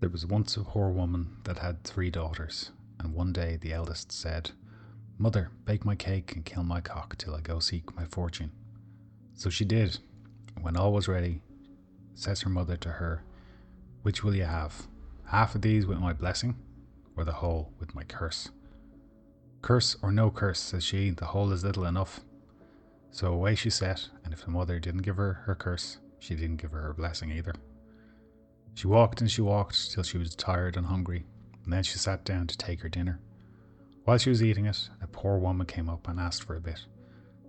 There was once a poor woman that had 3 daughters, and one day the eldest said, "Mother, bake my cake and kill my cock till I go seek my fortune." So she did. When all was ready, says her mother to her, "Which will you have? Half of these with my blessing, or the whole with my curse?" "Curse or no curse," says she, "the whole is little enough." So away she set, and if the mother didn't give her her curse, she didn't give her her blessing either. She walked and she walked till she was tired and hungry, and then she sat down to take her dinner. While she was eating it, a poor woman came up and asked for a bit.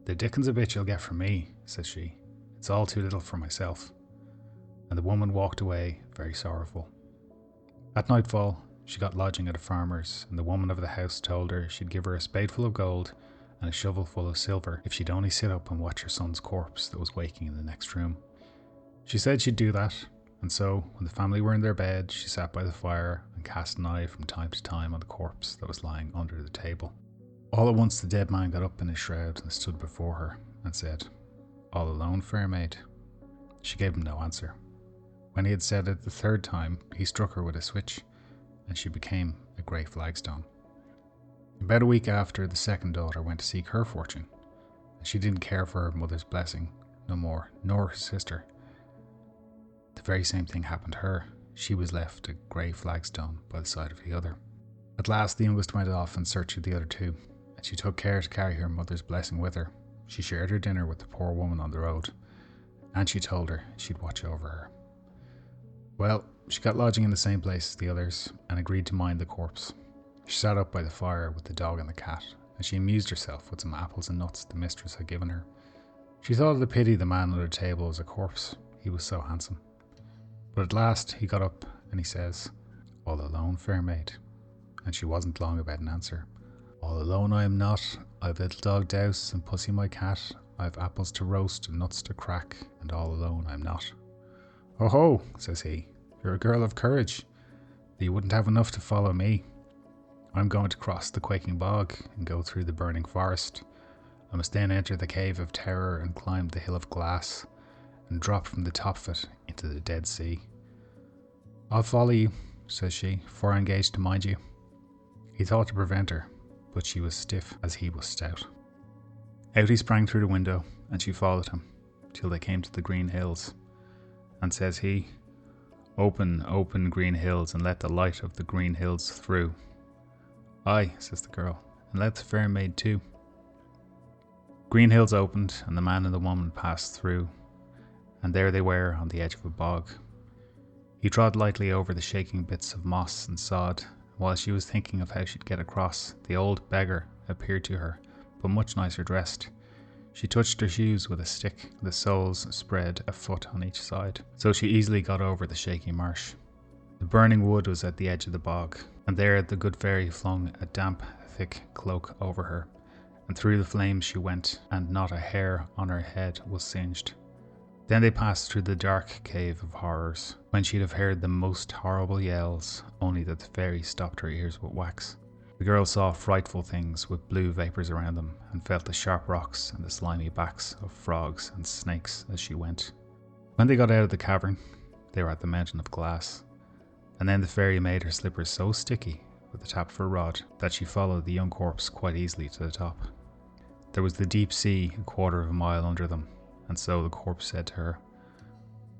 "The dickens a bit you'll get from me," says she. "It's all too little for myself." And the woman walked away very sorrowful. At nightfall, she got lodging at a farmer's, and the woman of the house told her she'd give her a spadeful of gold and a shovelful of silver if she'd only sit up and watch her son's corpse that was waking in the next room. She said she'd do that, and so, when the family were in their bed, she sat by the fire and cast an eye from time to time on the corpse that was lying under the table. All at once the dead man got up in his shroud and stood before her and said, "All alone, fair maid?" She gave him no answer. When he had said it the third time, he struck her with a switch, and she became a grey flagstone. About a week after, the second daughter went to seek her fortune, and she didn't care for her mother's blessing no more, nor her sister. The very same thing happened to her. She was left a grey flagstone by the side of the other. At last the youngest went off in search of the other two, and she took care to carry her mother's blessing with her. She shared her dinner with the poor woman on the road, and she told her she'd watch over her. Well, she got lodging in the same place as the others, and agreed to mind the corpse. She sat up by the fire with the dog and the cat, and she amused herself with some apples and nuts the mistress had given her. She thought it a pity the man under the table was a corpse, he was so handsome. But at last he got up and he says, "All alone, fair maid?" And she wasn't long about an answer. "All alone I am not. I've little dog Douse and Pussy my cat. I've apples to roast and nuts to crack, and all alone I'm not." "Oh ho," says he, "you're a girl of courage, but you wouldn't have enough to follow me. I'm going to cross the quaking bog and go through the burning forest. I must then enter the cave of terror and climb the hill of glass and drop from the top of it into the Dead Sea." "I'll follow you," says she, "for I engage to mind you." He thought to prevent her, but she was stiff as he was stout. Out he sprang through the window, and she followed him, till they came to the green hills. And says he, "Open, open, green hills, and let the light of the green hills through." "Aye," says the girl, "and let the fair maid too." Green hills opened, and the man and the woman passed through, and there they were on the edge of a bog. He trod lightly over the shaking bits of moss and sod, and while she was thinking of how she'd get across, the old beggar appeared to her, but much nicer dressed. She touched her shoes with a stick, the soles spread a foot on each side, so she easily got over the shaky marsh. The burning wood was at the edge of the bog, and there the good fairy flung a damp, thick cloak over her, and through the flames she went, and not a hair on her head was singed. Then they passed through the dark cave of horrors, when she'd have heard the most horrible yells, only that the fairy stopped her ears with wax. The girl saw frightful things with blue vapours around them, and felt the sharp rocks and the slimy backs of frogs and snakes as she went. When they got out of the cavern, they were at the mountain of glass, and then the fairy made her slippers so sticky with the tap of her rod that she followed the young corpse quite easily to the top. There was the deep sea a quarter of a mile under them, and so the corpse said to her,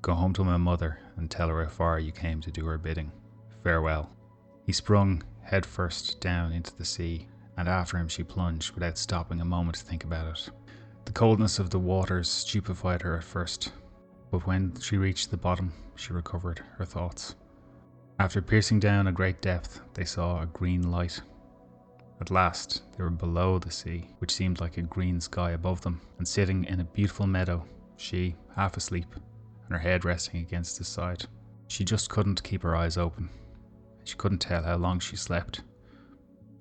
"Go home to my mother and tell her how far you came to do her bidding. Farewell." He sprung head first down into the sea, and after him she plunged without stopping a moment to think about it. The coldness of the waters stupefied her at first, but when she reached the bottom, she recovered her thoughts. After piercing down a great depth, they saw a green light. At last, they were below the sea, which seemed like a green sky above them, and sitting in a beautiful meadow, she, half asleep, and her head resting against his side. She just couldn't keep her eyes open. She couldn't tell how long she slept,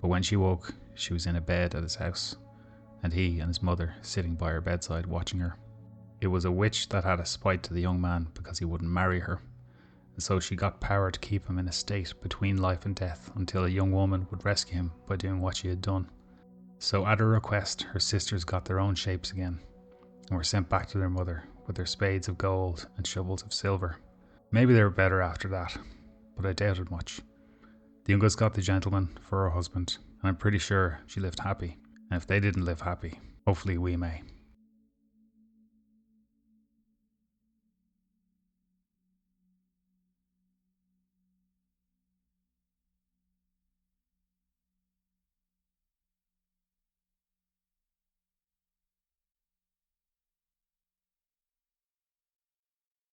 but when she woke, she was in a bed at his house, and he and his mother sitting by her bedside watching her. It was a witch that had a spite to the young man because he wouldn't marry her, and so she got power to keep him in a state between life and death until a young woman would rescue him by doing what she had done. So at her request, her sisters got their own shapes again, and were sent back to their mother with their spades of gold and shovels of silver. Maybe they were better after that, but I doubt it much. The youngest got the gentleman for her husband, and I'm pretty sure she lived happy. And if they didn't live happy, hopefully we may.